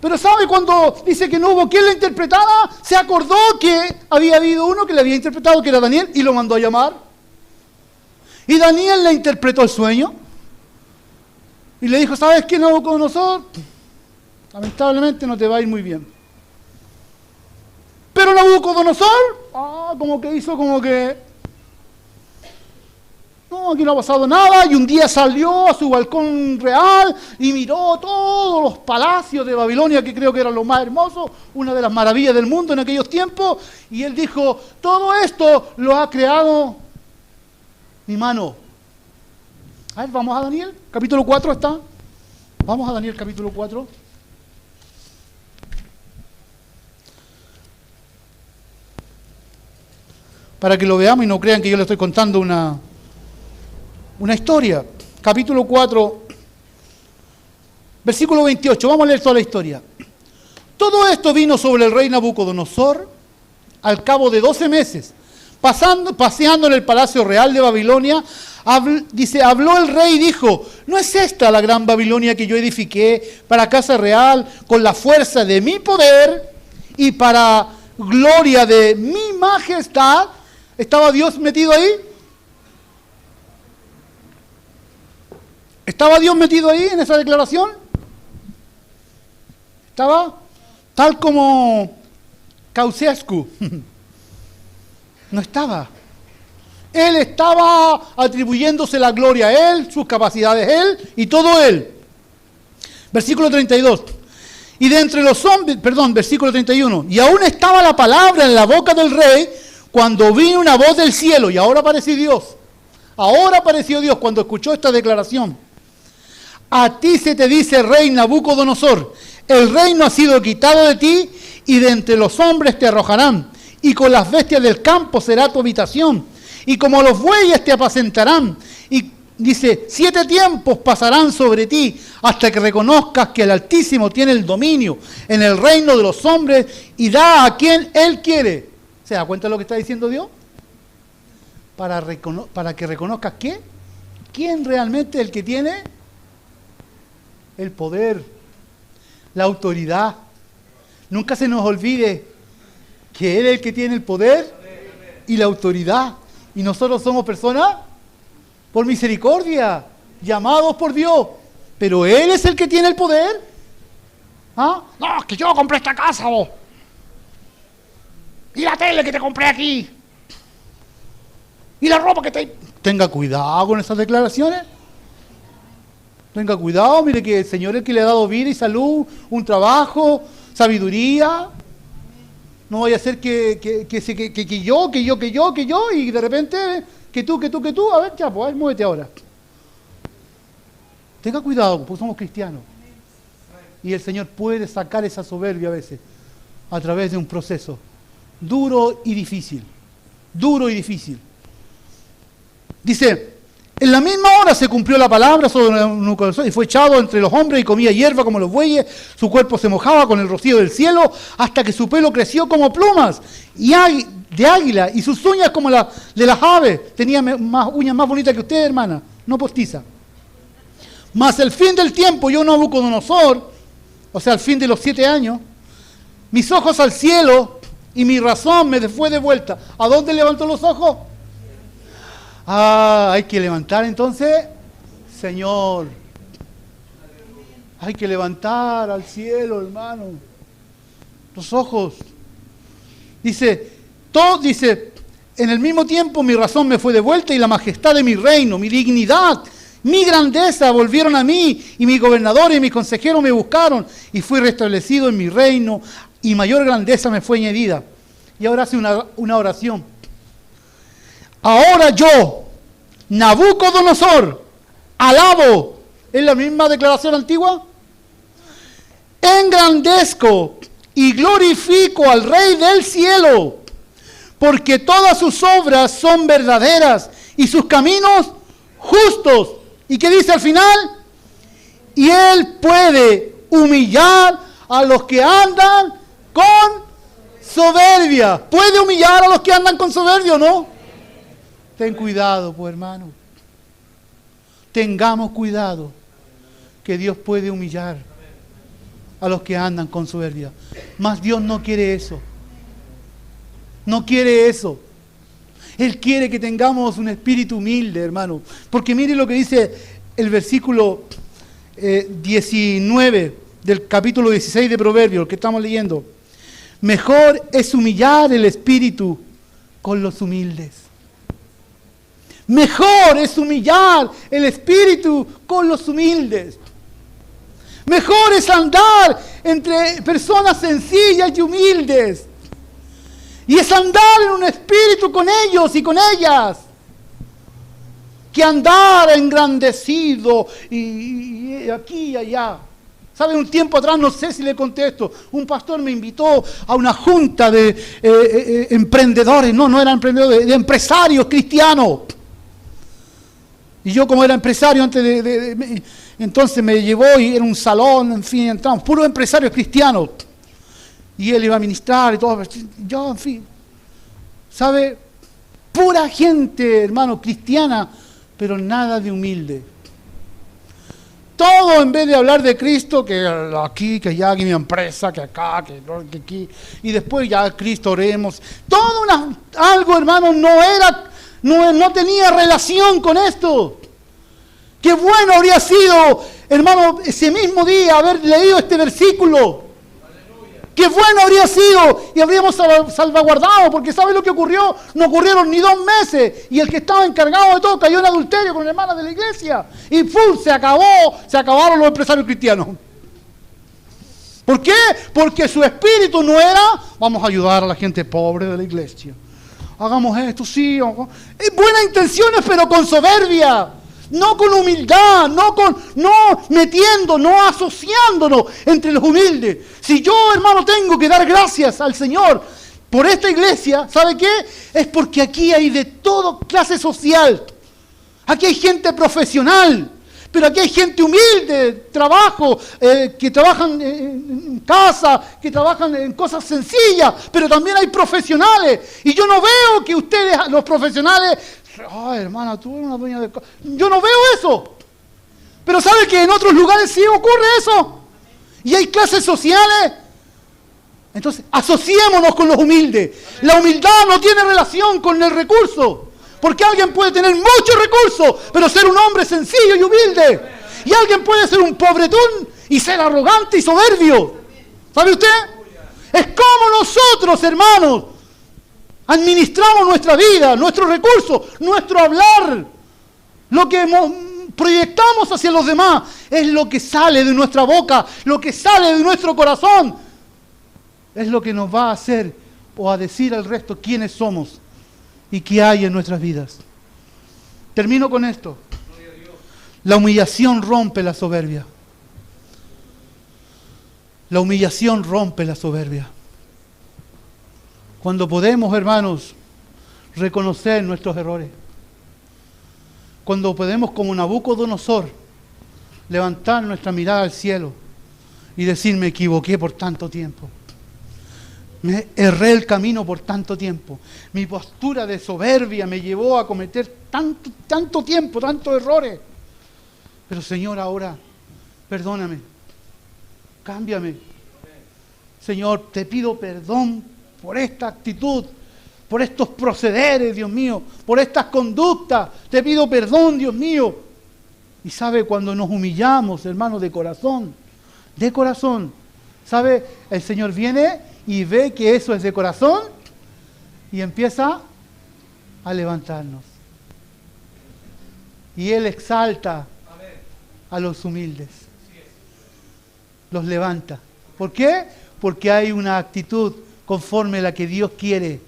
Pero ¿sabe cuando dice que no hubo quien le interpretara? Se acordó que había habido uno que le había interpretado, que era Daniel, y lo mandó a llamar. Y Daniel le interpretó el sueño. Y le dijo, ¿sabes qué, Nabucodonosor? Lamentablemente no te va a ir muy bien. Pero Nabucodonosor, no, aquí no ha pasado nada, y un día salió a su balcón real y miró todos los palacios de Babilonia, que creo que eran los más hermosos, una de las maravillas del mundo en aquellos tiempos, y él dijo, todo esto lo ha creado mi mano. A ver, vamos a Daniel, capítulo 4 está. Vamos a Daniel, capítulo 4. Para que lo veamos y no crean que yo le estoy contando una historia. Capítulo 4, versículo 28. Vamos a leer toda la historia. Todo esto vino sobre el rey Nabucodonosor al cabo de 12 meses. Paseando en el palacio real de Babilonia, habló el rey y dijo, ¿no es esta la gran Babilonia que yo edifiqué para casa real con la fuerza de mi poder y para gloria de mi majestad? ¿Estaba Dios metido ahí? ¿Estaba Dios metido ahí en esa declaración? ¿Estaba? Tal como Ceausescu. No estaba. Él estaba atribuyéndose la gloria a él, sus capacidades él y todo él. Versículo 32. Y de entre los hombres, versículo 31. Y aún estaba la palabra en la boca del rey cuando vino una voz del cielo. Y ahora apareció Dios. Ahora apareció Dios cuando escuchó esta declaración. A ti se te dice, rey Nabucodonosor, el reino ha sido quitado de ti y de entre los hombres te arrojarán. Y con las bestias del campo será tu habitación. Y como los bueyes te apacentarán. Y dice, 7 tiempos pasarán sobre ti hasta que reconozcas que el Altísimo tiene el dominio en el reino de los hombres y da a quien Él quiere. ¿Se da cuenta de lo que está diciendo Dios? Para que reconozcas ¿qué? ¿Quién realmente es el que tiene el poder, la autoridad? Nunca se nos olvide que Él es el que tiene el poder y la autoridad. Y nosotros somos personas por misericordia, llamados por Dios. Pero Él es el que tiene el poder. ¿Ah? No, es que yo compré esta casa, vos. Y la tele que te compré aquí. Y la ropa que te... Tenga cuidado con esas declaraciones. Tenga cuidado, mire que el Señor es el que le ha dado vida y salud, un trabajo, sabiduría. No vaya a ser que yo, y de repente, que tú, a ver, ya, pues, muévete ahora. Tenga cuidado, porque somos cristianos. Y el Señor puede sacar esa soberbia a veces, a través de un proceso duro y difícil. Dice, en la misma hora se cumplió la palabra sobre Nabucodonosor y fue echado entre los hombres y comía hierba como los bueyes, su cuerpo se mojaba con el rocío del cielo hasta que su pelo creció como plumas de águila y sus uñas como las de las aves. Tenía uñas más bonitas que usted, hermana, no postiza. Mas el fin del tiempo, yo Nabucodonosor, o sea, al fin de los 7 años, mis ojos al cielo y mi razón me fue de vuelta. ¿A dónde levantó los ojos? Hay que levantar entonces, Señor. Hay que levantar al cielo, hermano. Los ojos. Dice, en el mismo tiempo mi razón me fue de vuelta y la majestad de mi reino, mi dignidad, mi grandeza volvieron a mí y mi gobernador y mi consejero me buscaron y fui restablecido en mi reino y mayor grandeza me fue añadida. Y ahora hace una oración. Ahora yo, Nabucodonosor, alabo, ¿es la misma declaración antigua? Engrandezco y glorifico al Rey del cielo, porque todas sus obras son verdaderas y sus caminos justos. ¿Y qué dice al final? Y Él puede humillar a los que andan con soberbia. ¿Puede humillar a los que andan con soberbia o no? Ten cuidado, pues hermano. Tengamos cuidado, que Dios puede humillar a los que andan con soberbia. Mas Dios no quiere eso. No quiere eso. Él quiere que tengamos un espíritu humilde, hermano. Porque mire lo que dice el versículo 19 del capítulo 16 de Proverbios, que estamos leyendo. Mejor es humillar el espíritu con los humildes. Mejor es humillar el espíritu con los humildes. Mejor es andar entre personas sencillas y humildes. Y es andar en un espíritu con ellos y con ellas, que andar engrandecido y aquí y allá. ¿Sabe? Un tiempo atrás, no sé si le contesto, un pastor me invitó a una junta de emprendedores, no eran emprendedores, de empresarios cristianos. Y yo, como era empresario antes entonces me llevó y era un salón, en fin, entramos, puros empresarios cristianos. Y él iba a ministrar y todo. Yo, en fin, ¿sabe? Pura gente, hermano, cristiana, pero nada de humilde. Todo en vez de hablar de Cristo, que aquí, que allá, que mi empresa, que acá, que aquí, y después ya Cristo oremos. Todo algo, hermano, no tenía relación con esto. Qué bueno habría sido, hermano, ese mismo día haber leído este versículo. Qué bueno habría sido y habríamos salvaguardado, porque ¿sabe lo que ocurrió? No ocurrieron ni 2 meses y el que estaba encargado de todo cayó en adulterio con hermanas de la iglesia y ¡pum! Se acabaron los empresarios cristianos. ¿Por qué? Porque su espíritu no era vamos a ayudar a la gente pobre de la iglesia. Hagamos esto, sí. Buenas intenciones, pero con soberbia. No con humildad, no metiendo, no asociándonos entre los humildes. Si yo, hermano, tengo que dar gracias al Señor por esta iglesia, ¿sabe qué? Es porque aquí hay de toda clase social. Aquí hay gente profesional, pero aquí hay gente humilde, que trabajan en casa, que trabajan en cosas sencillas, pero también hay profesionales. Y yo no veo que ustedes, los profesionales, ay, hermana, tú eres una dueña de... Yo no veo eso. Pero ¿sabe que en otros lugares sí ocurre eso? Y hay clases sociales. Entonces, asociémonos con los humildes. La humildad no tiene relación con el recurso. Porque alguien puede tener muchos recursos, pero ser un hombre sencillo y humilde. Y alguien puede ser un pobretón y ser arrogante y soberbio. ¿Sabe usted? Es como nosotros, hermanos, administramos nuestra vida, nuestros recursos, nuestro hablar. Lo que proyectamos hacia los demás es lo que sale de nuestra boca, lo que sale de nuestro corazón. Es lo que nos va a hacer o a decir al resto quiénes somos y qué hay en nuestras vidas. Termino con esto. La humillación rompe la soberbia. La humillación rompe la soberbia. Cuando podemos, hermanos, reconocer nuestros errores. Cuando podemos, como Nabucodonosor, levantar nuestra mirada al cielo y decir, me equivoqué por tanto tiempo. Me erré el camino por tanto tiempo. Mi postura de soberbia me llevó a cometer tanto tiempo, tantos errores. Pero Señor, ahora, perdóname. Cámbiame. Señor, te pido perdón por esta actitud, por estos procederes, Dios mío, por estas conductas. Te pido perdón, Dios mío. Y sabe, cuando nos humillamos, hermanos, de corazón, sabe, el Señor viene y ve que eso es de corazón y empieza a levantarnos. Y Él exalta a los humildes. Los levanta. ¿Por qué? Porque hay una actitud conforme a la que Dios quiere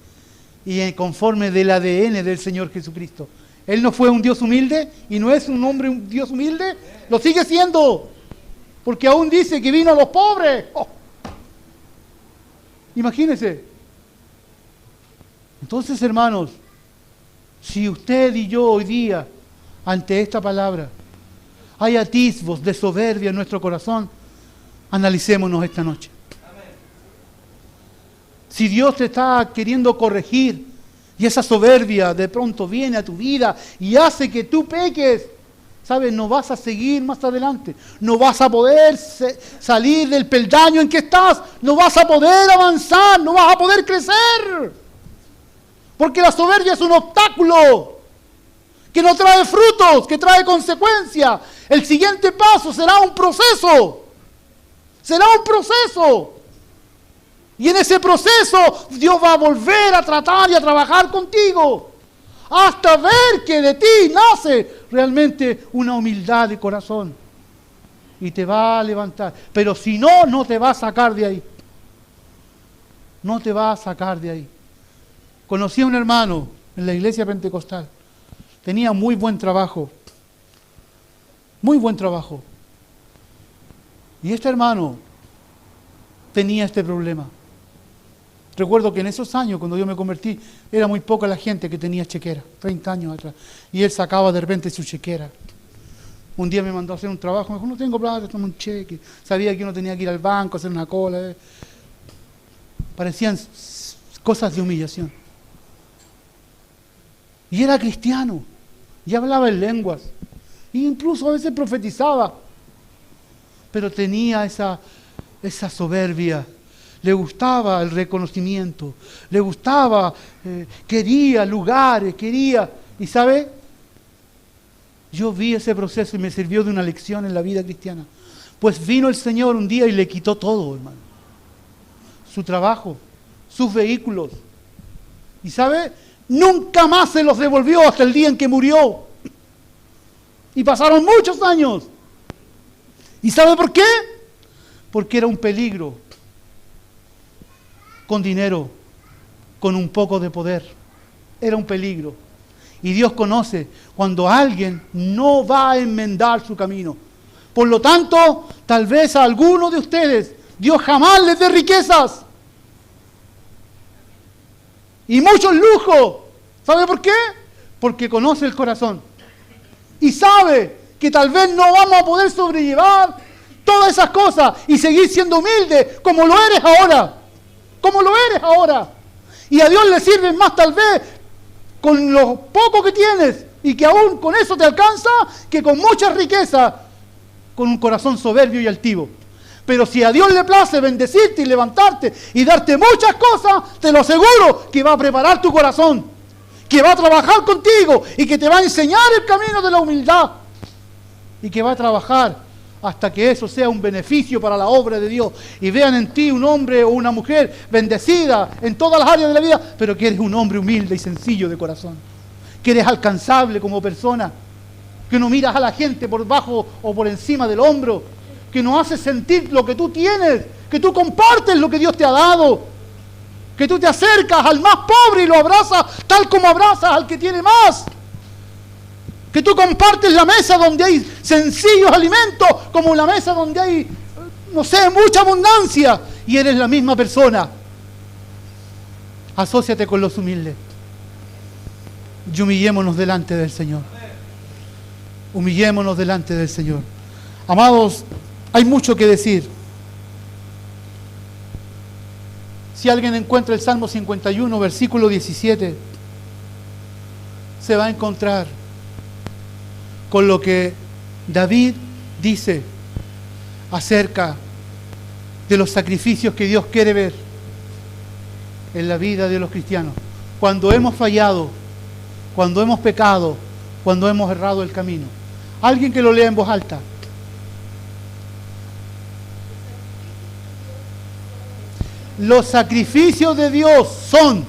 y conforme del ADN del Señor Jesucristo. Él no fue un Dios humilde y no es un hombre, un Dios humilde, lo sigue siendo, porque aún dice que vino a los pobres. ¡Oh! Imagínense. Entonces, hermanos, si usted y yo hoy día, ante esta palabra, hay atisbos de soberbia en nuestro corazón, analicémonos esta noche. Si Dios te está queriendo corregir y esa soberbia de pronto viene a tu vida y hace que tú peques, ¿sabes? No vas a seguir más adelante. No vas a poder salir del peldaño en que estás. No vas a poder avanzar. No vas a poder crecer. Porque la soberbia es un obstáculo que no trae frutos, que trae consecuencias. El siguiente paso será un proceso. Será un proceso. Y en ese proceso Dios va a volver a tratar y a trabajar contigo hasta ver que de ti nace realmente una humildad de corazón y te va a levantar. Pero si no, no te va a sacar de ahí. No te va a sacar de ahí. Conocí a un hermano en la iglesia pentecostal. Tenía muy buen trabajo. Muy buen trabajo. Y este hermano tenía este problema. Recuerdo que en esos años, cuando yo me convertí, era muy poca la gente que tenía chequera, 30 años atrás. Y él sacaba de repente su chequera. Un día me mandó a hacer un trabajo, me dijo, no tengo plata, toma un cheque. Sabía que uno tenía que ir al banco, hacer una cola. Parecían cosas de humillación. Y era cristiano, y hablaba en lenguas, e incluso a veces profetizaba. Pero tenía esa soberbia. Le gustaba el reconocimiento, le gustaba, quería lugares, quería. ¿Y sabe? Yo vi ese proceso y me sirvió de una lección en la vida cristiana. Pues vino el Señor un día y le quitó todo, hermano. Su trabajo, sus vehículos. ¿Y sabe? Nunca más se los devolvió hasta el día en que murió. Y pasaron muchos años. ¿Y sabe por qué? Porque era un peligro. Con dinero, con un poco de poder. Era un peligro. Y Dios conoce cuando alguien no va a enmendar su camino. Por lo tanto, tal vez a alguno de ustedes Dios jamás les dé riquezas. Y muchos lujos. ¿Sabe por qué? Porque conoce el corazón. Y sabe que tal vez no vamos a poder sobrellevar todas esas cosas y seguir siendo humilde como lo eres ahora. Como lo eres ahora. Y a Dios le sirve más tal vez con lo poco que tienes y que aún con eso te alcanza, que con mucha riqueza, con un corazón soberbio y altivo. Pero si a Dios le place bendecirte y levantarte y darte muchas cosas, te lo aseguro que va a preparar tu corazón, que va a trabajar contigo y que te va a enseñar el camino de la humildad y que va a trabajar hasta que eso sea un beneficio para la obra de Dios y vean en ti un hombre o una mujer bendecida en todas las áreas de la vida, pero que eres un hombre humilde y sencillo de corazón, que eres alcanzable como persona, que no miras a la gente por bajo o por encima del hombro, que no haces sentir lo que tú tienes, que tú compartes lo que Dios te ha dado, que tú te acercas al más pobre y lo abrazas tal como abrazas al que tiene más. Que tú compartes la mesa donde hay sencillos alimentos, como la mesa donde hay, no sé, mucha abundancia. Y eres la misma persona. Asóciate con los humildes. Y humillémonos delante del Señor. Humillémonos delante del Señor. Amados, hay mucho que decir. Si alguien encuentra el Salmo 51, versículo 17, se va a encontrar con lo que David dice acerca de los sacrificios que Dios quiere ver en la vida de los cristianos. Cuando hemos fallado, cuando hemos pecado, cuando hemos errado el camino. Alguien que lo lea en voz alta. Los sacrificios de Dios son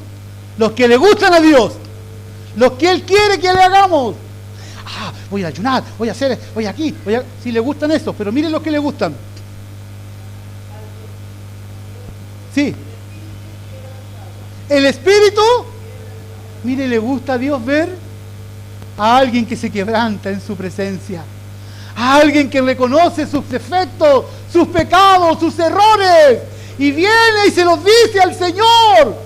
los que le gustan a Dios, los que Él quiere que le hagamos. Voy a ayunar, voy a hacer, voy aquí, si le gustan esos, pero miren los que le gustan. Sí. El Espíritu, mire, le gusta a Dios ver a alguien que se quebranta en su presencia. A alguien que reconoce sus defectos, sus pecados, sus errores. Y viene y se los dice al Señor.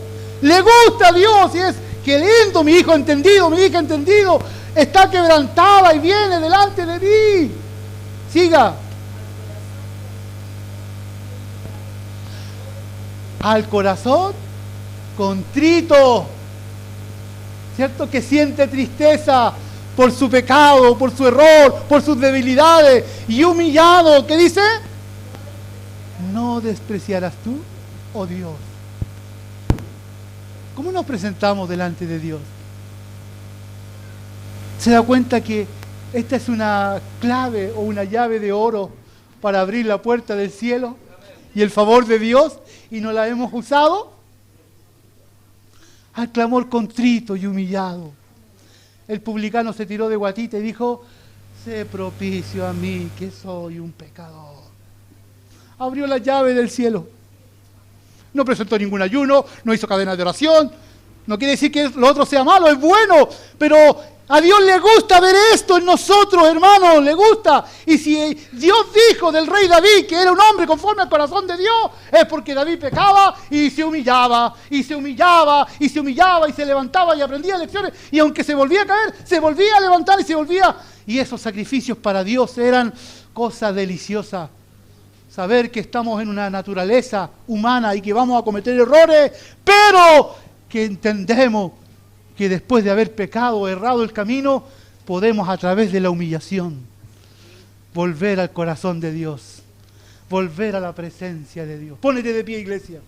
Le gusta a Dios y es, qué lindo, mi hijo entendido, mi hija entendido. Está quebrantada y viene delante de mí. Siga. Al corazón contrito, ¿cierto? Que siente tristeza por su pecado, por su error, por sus debilidades, y humillado, ¿qué dice? No despreciarás tú, oh Dios. ¿Cómo nos presentamos delante de Dios? ¿Se da cuenta que esta es una clave o una llave de oro para abrir la puerta del cielo y el favor de Dios, y no la hemos usado? Al clamor contrito y humillado. El publicano se tiró de guatita y dijo: sé propicio a mí, que soy un pecador. Abrió la llave del cielo. No presentó ningún ayuno, no hizo cadena de oración. No quiere decir que lo otro sea malo, es bueno, pero a Dios le gusta ver esto en nosotros, hermanos, le gusta. Y si Dios dijo del rey David que era un hombre conforme al corazón de Dios, es porque David pecaba y se humillaba, y se humillaba, y se humillaba, y se levantaba y aprendía lecciones. Y aunque se volvía a caer, se volvía a levantar y se volvía. Y esos sacrificios para Dios eran cosa deliciosa. Saber que estamos en una naturaleza humana y que vamos a cometer errores, pero que entendemos que después de haber pecado, errado el camino, podemos a través de la humillación volver al corazón de Dios, volver a la presencia de Dios. Pónete de pie, iglesia.